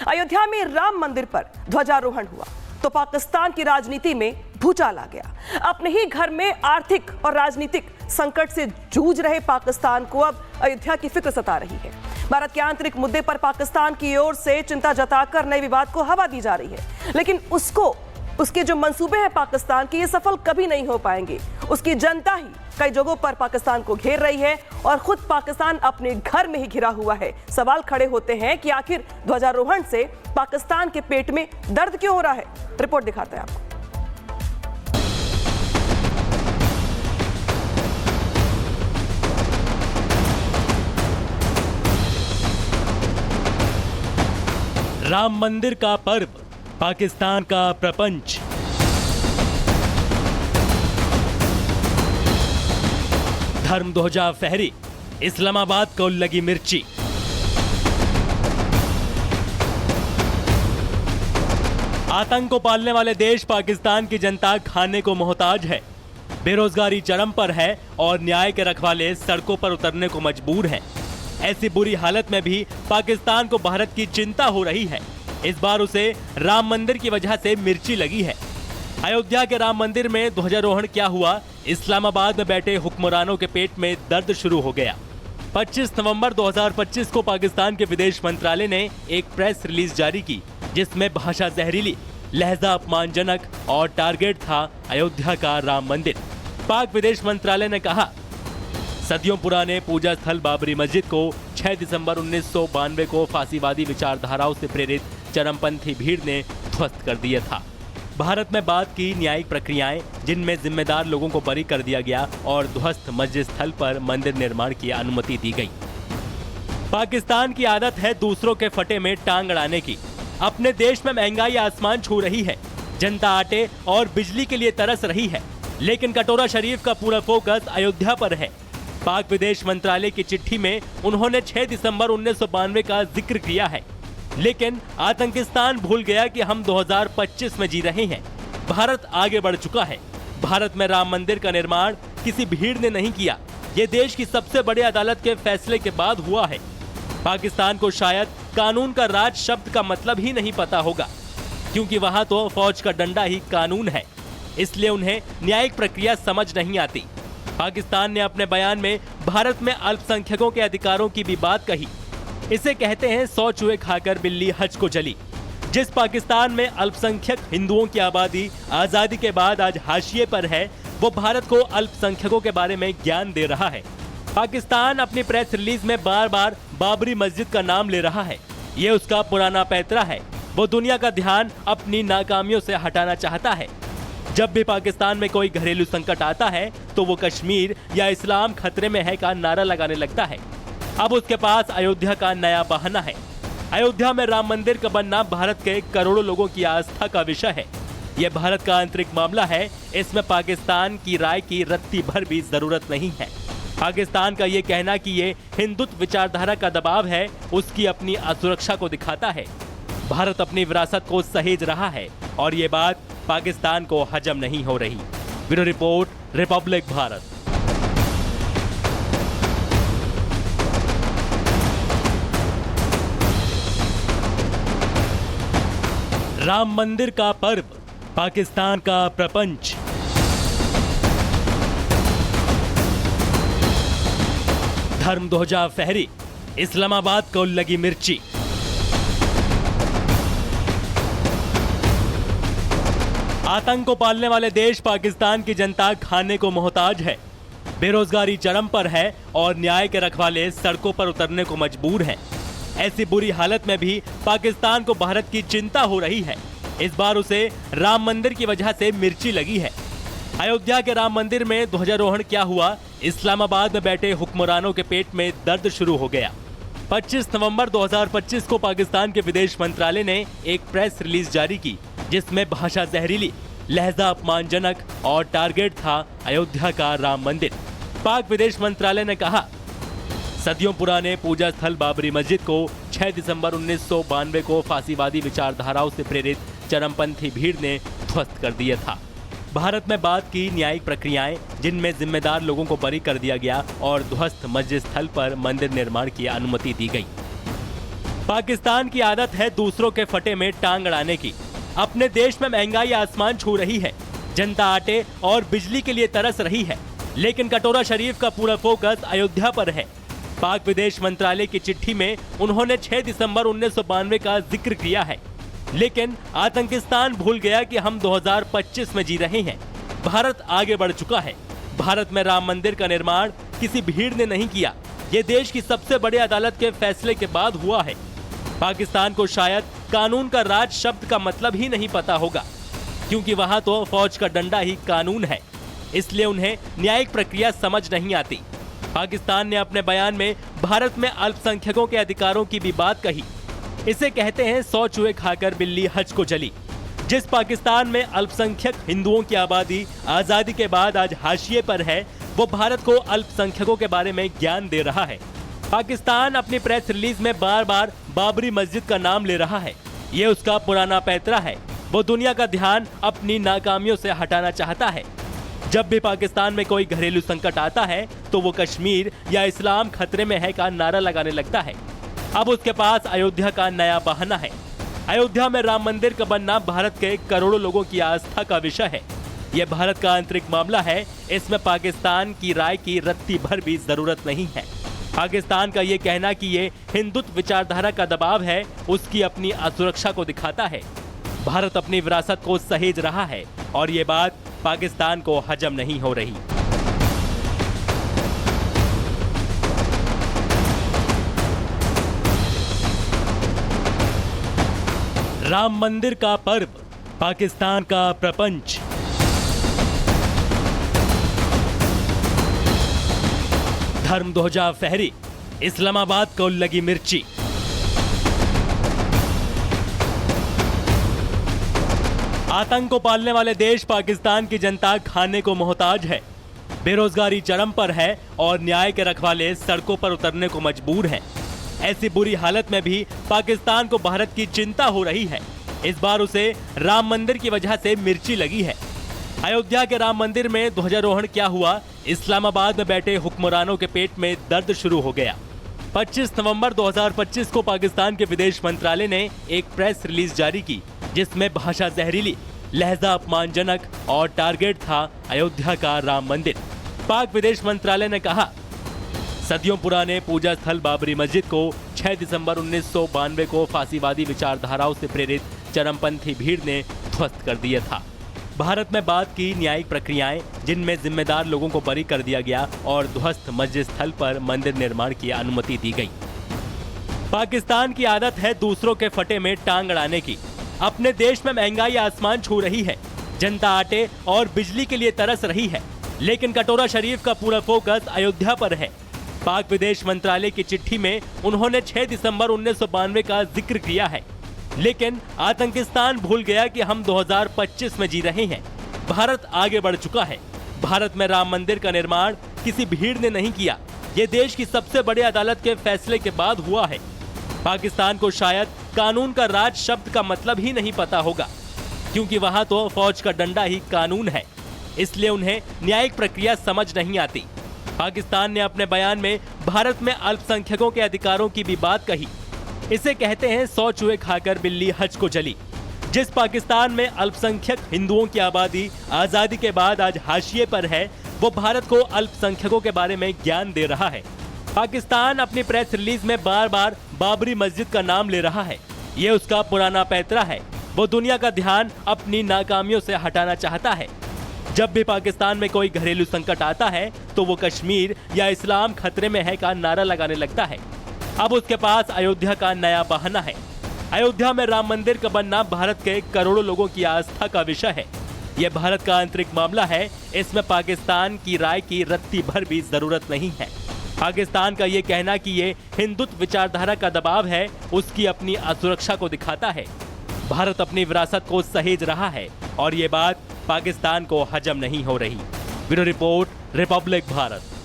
अयोध्या में राम मंदिर पर ध्वजारोहण हुआ तो पाकिस्तान की राजनीति में भूचाल आ गया। अपने ही घर में आर्थिक और राजनीतिक संकट से जूझ रहे पाकिस्तान को अब अयोध्या की फिक्र सता रही है। भारत के आंतरिक मुद्दे पर पाकिस्तान की ओर से चिंता जताकर नए विवाद को हवा दी जा रही है, लेकिन उसके जो मंसूबे हैं पाकिस्तान के, ये सफल कभी नहीं हो पाएंगे। उसकी जनता ही कई जगहों पर पाकिस्तान को घेर रही है और खुद पाकिस्तान अपने घर में ही घिरा हुआ है। सवाल खड़े होते हैं कि आखिर ध्वजारोहण से पाकिस्तान के पेट में दर्द क्यों हो रहा है। रिपोर्ट दिखाते हैं आपको। राम मंदिर का पर्व, पाकिस्तान का प्रपंच। धर्म ध्वजा फहरी, इस्लामाबाद को लगी मिर्ची। आतंक को पालने वाले देश पाकिस्तान की जनता खाने को मोहताज है। बेरोजगारी चरम पर है और न्याय के रखवाले सड़कों पर उतरने को मजबूर हैं। ऐसी बुरी हालत में भी पाकिस्तान को भारत की चिंता हो रही है। इस बार उसे राम मंदिर की वजह से मिर्ची लगी है। अयोध्या के राम मंदिर में ध्वजारोहण क्या हुआ? इस्लामाबाद में बैठे हुक्मरानों के पेट में दर्द शुरू हो गया। 25 नवंबर 2025 को पाकिस्तान के विदेश मंत्रालय ने एक प्रेस रिलीज जारी की, जिसमें भाषा जहरीली, लहजा अपमानजनक और टारगेट था अयोध्या का राम मंदिर। पाक विदेश मंत्रालय ने कहा, सदियों पुराने पूजा स्थल बाबरी मस्जिद को 6 दिसंबर 1992 को फांसीवादी विचारधाराओं से प्रेरित चरमपंथी भीड़ ने ध्वस्त कर दिया था। भारत में बाद की न्यायिक प्रक्रियाएं, जिनमें जिम्मेदार लोगों को बरी कर दिया गया और ध्वस्त मस्जिद स्थल पर मंदिर निर्माण की अनुमति दी गई। पाकिस्तान की आदत है दूसरों के फटे में टांग अड़ाने की। अपने देश में महंगाई आसमान छू रही है, जनता आटे और बिजली के लिए तरस रही है, लेकिन कटोरा शरीफ का पूरा फोकस अयोध्या पर है। पाक विदेश मंत्रालय की चिट्ठी में उन्होंने 6 दिसंबर 1992 का जिक्र किया है, लेकिन आतंकिस्तान भूल गया कि हम 2025 में जी रहे हैं। भारत आगे बढ़ चुका है। भारत में राम मंदिर का निर्माण किसी भीड़ ने नहीं किया, ये देश की सबसे बड़ी अदालत के फैसले के बाद हुआ है। पाकिस्तान को शायद कानून का राज शब्द का मतलब ही नहीं पता होगा, क्योंकि वहां तो फौज का डंडा ही कानून है, इसलिए उन्हें न्यायिक प्रक्रिया समझ नहीं आती। पाकिस्तान ने अपने बयान में भारत में अल्पसंख्यकों के अधिकारों की भी बात कही। इसे कहते हैं 100 चूहे खाकर बिल्ली हज को चली। जिस पाकिस्तान में अल्पसंख्यक हिंदुओं की आबादी आजादी के बाद आज हाशिए पर है, वो भारत को अल्पसंख्यकों के बारे में ज्ञान दे रहा है। पाकिस्तान अपनी प्रेस रिलीज में बार बार बाबरी मस्जिद का नाम ले रहा है। ये उसका पुराना पैतरा है। वो दुनिया का ध्यान अपनी नाकामियों से हटाना चाहता है। जब भी पाकिस्तान में कोई घरेलू संकट आता है तो वो कश्मीर या इस्लाम खतरे में है का नारा लगाने लगता है। अब उसके पास अयोध्या का नया बहाना है। अयोध्या में राम मंदिर का बनना भारत के करोड़ों लोगों की आस्था का विषय है। यह भारत का आंतरिक मामला है। इसमें पाकिस्तान की राय की रत्ती भर भी जरूरत नहीं है। पाकिस्तान का ये कहना कि ये हिंदुत्व विचारधारा का दबाव है, उसकी अपनी असुरक्षा को दिखाता है। भारत अपनी विरासत को सहेज रहा है और ये बात पाकिस्तान को हजम नहीं हो रही। Bureau report, Republic Bharat. Ram मंदिर का पर्व, पाकिस्तान का प्रपंच। धर्म ध्वजा फहरी, इस्लामाबाद को लगी मिर्ची। आतंक को पालने वाले देश पाकिस्तान की जनता खाने को मोहताज है। बेरोजगारी चरम पर है और न्याय के रखवाले सड़कों पर उतरने को मजबूर हैं। ऐसी बुरी हालत में भी पाकिस्तान को भारत की चिंता हो रही है। इस बार उसे राम मंदिर की वजह से मिर्ची लगी है। अयोध्या के राम मंदिर में ध्वजारोहण क्या हुआ? इस्लामाबाद में बैठे हुक्मरानों के पेट में दर्द शुरू हो गया। 25 नवंबर 2025 को पाकिस्तान के विदेश मंत्रालय ने एक प्रेस रिलीज जारी की, जिसमें भाषा जहरीली, लहजा अपमानजनक और टारगेट था अयोध्या का राम मंदिर। पाक विदेश मंत्रालय ने कहा, सदियों पुराने पूजा स्थल बाबरी मस्जिद को 6 दिसंबर 1992 को फांसीवादी विचारधाराओं से प्रेरित चरमपंथी भीड़ ने ध्वस्त कर दिया था। भारत में बाद की न्यायिक प्रक्रियाएं, जिनमें जिम्मेदार लोगों को बरी कर दिया गया और ध्वस्त मस्जिद स्थल पर मंदिर निर्माण की अनुमति दी गई। पाकिस्तान की आदत है दूसरों के फटे में टांग अड़ाने की। अपने देश में महंगाई आसमान छू रही है, जनता आटे और बिजली के लिए तरस रही है, लेकिन कटोरा शरीफ का पूरा फोकस अयोध्या पर है। पाक विदेश मंत्रालय की चिट्ठी में उन्होंने 6 दिसंबर 1992 का जिक्र किया है, लेकिन आतंकिस्तान भूल गया कि हम 2025 में जी रहे हैं। भारत आगे बढ़ चुका है। भारत में राम मंदिर का निर्माण किसी भीड़ ने नहीं किया, ये देश की सबसे बड़ी अदालत के फैसले के बाद हुआ है। पाकिस्तान को शायद कानून का राज शब्द का मतलब ही नहीं पता होगा, क्योंकि वहां तो फौज का डंडा ही कानून है, इसलिए उन्हें न्यायिक प्रक्रिया समझ नहीं आती। पाकिस्तान ने अपने बयान में भारत में अल्पसंख्यकों के अधिकारों की भी बात कही। इसे कहते हैं 100 चूहे खाकर बिल्ली हज को चली। जिस पाकिस्तान में अल्पसंख्यक हिंदुओं की आबादी आजादी के बाद आज हाशिए पर है, वो भारत को अल्पसंख्यकों के बारे में ज्ञान दे रहा है। पाकिस्तान अपनी प्रेस रिलीज में बार बार बाबरी मस्जिद का नाम ले रहा है। ये उसका पुराना पैतरा है। वो दुनिया का ध्यान अपनी नाकामियों से हटाना चाहता है। जब भी पाकिस्तान में कोई घरेलू संकट आता है तो वो कश्मीर या इस्लाम खतरे में है का नारा लगाने लगता है। अब उसके पास अयोध्या का नया बहाना है। अयोध्या में राम मंदिर का बनना भारत के करोड़ों लोगों की आस्था का विषय है। यह भारत का आंतरिक मामला है। इसमें पाकिस्तान की राय की रत्ती भर भी जरूरत नहीं है। पाकिस्तान का ये कहना कि ये हिंदुत्व विचारधारा का दबाव है, उसकी अपनी असुरक्षा को दिखाता है। भारत अपनी विरासत को सहेज रहा है और ये बात पाकिस्तान को हजम नहीं हो रही। राम मंदिर का पर्व, पाकिस्तान का प्रपंच। धर्म ध्वजा फहरी, इस्लामाबाद को लगी मिर्ची। आतंक को पालने वाले देश पाकिस्तान की जनता खाने को मोहताज है। बेरोजगारी चरम पर है और न्याय के रखवाले सड़कों पर उतरने को मजबूर हैं। ऐसी बुरी हालत में भी पाकिस्तान को भारत की चिंता हो रही है। इस बार उसे राम मंदिर की वजह से मिर्ची लगी है। अयोध्या के राम मंदिर में ध्वजारोहण क्या हुआ, इस्लामाबाद में बैठे हुक्मरानों के पेट में दर्द शुरू हो गया। 25 नवंबर 2025 को पाकिस्तान के विदेश मंत्रालय ने एक प्रेस रिलीज जारी की, जिसमें भाषा जहरीली, लहजा अपमानजनक और टारगेट था अयोध्या का राम मंदिर। पाक विदेश मंत्रालय ने कहा, सदियों पुराने पूजा स्थल बाबरी मस्जिद को 6 दिसंबर 1992 को फांसीवादी विचारधाराओं से प्रेरित चरमपंथी भीड़ ने ध्वस्त कर दिया था। भारत में बाद की न्यायिक प्रक्रियाएं, जिनमें जिम्मेदार लोगों को बरी कर दिया गया और ध्वस्त मस्जिद स्थल पर मंदिर निर्माण की अनुमति दी गई। पाकिस्तान की आदत है दूसरों के फटे में टांग अड़ाने की। अपने देश में महंगाई आसमान छू रही है, जनता आटे और बिजली के लिए तरस रही है, लेकिन कटोरा शरीफ का पूरा फोकस अयोध्या पर है। पाक विदेश मंत्रालय की चिट्ठी में उन्होंने 6 दिसंबर 1992 का जिक्र किया है, लेकिन आतंकिस्तान भूल गया कि हम 2025 में जी रहे हैं। भारत आगे बढ़ चुका है। भारत में राम मंदिर का निर्माण किसी भीड़ ने नहीं किया, ये देश की सबसे बड़ी अदालत के फैसले के बाद हुआ है। पाकिस्तान को शायद कानून का राज शब्द का मतलब ही नहीं पता होगा, क्योंकि वहां तो फौज का डंडा ही कानून है, इसलिए उन्हें न्यायिक प्रक्रिया समझ नहीं आती। पाकिस्तान ने अपने बयान में भारत में अल्पसंख्यकों के अधिकारों की भी बात कही। इसे कहते हैं 100 चूहे खाकर बिल्ली हज को चली। जिस पाकिस्तान में अल्पसंख्यक हिंदुओं की आबादी आजादी के बाद आज हाशिए पर है, वो भारत को अल्पसंख्यकों के बारे में ज्ञान दे रहा है। पाकिस्तान अपनी प्रेस रिलीज में बार बार बाबरी मस्जिद का नाम ले रहा है। ये उसका पुराना पैतरा है। वो दुनिया का ध्यान अपनी नाकामियों से हटाना चाहता है। जब भी पाकिस्तान में कोई घरेलू संकट आता है तो वो कश्मीर या इस्लाम खतरे में है का नारा लगाने लगता है। अब उसके पास अयोध्या का नया बहाना है। अयोध्या में राम मंदिर का बनना भारत के करोड़ों लोगों की आस्था का विषय है। यह भारत का आंतरिक मामला है। इसमें पाकिस्तान की राय की रत्ती भर भी जरूरत नहीं है। पाकिस्तान का ये कहना कि ये हिंदुत्व विचारधारा का दबाव है, उसकी अपनी असुरक्षा को दिखाता है। भारत अपनी विरासत को सहेज रहा है और ये बात पाकिस्तान को हजम नहीं हो रही। Bureau report, Republic Bharat.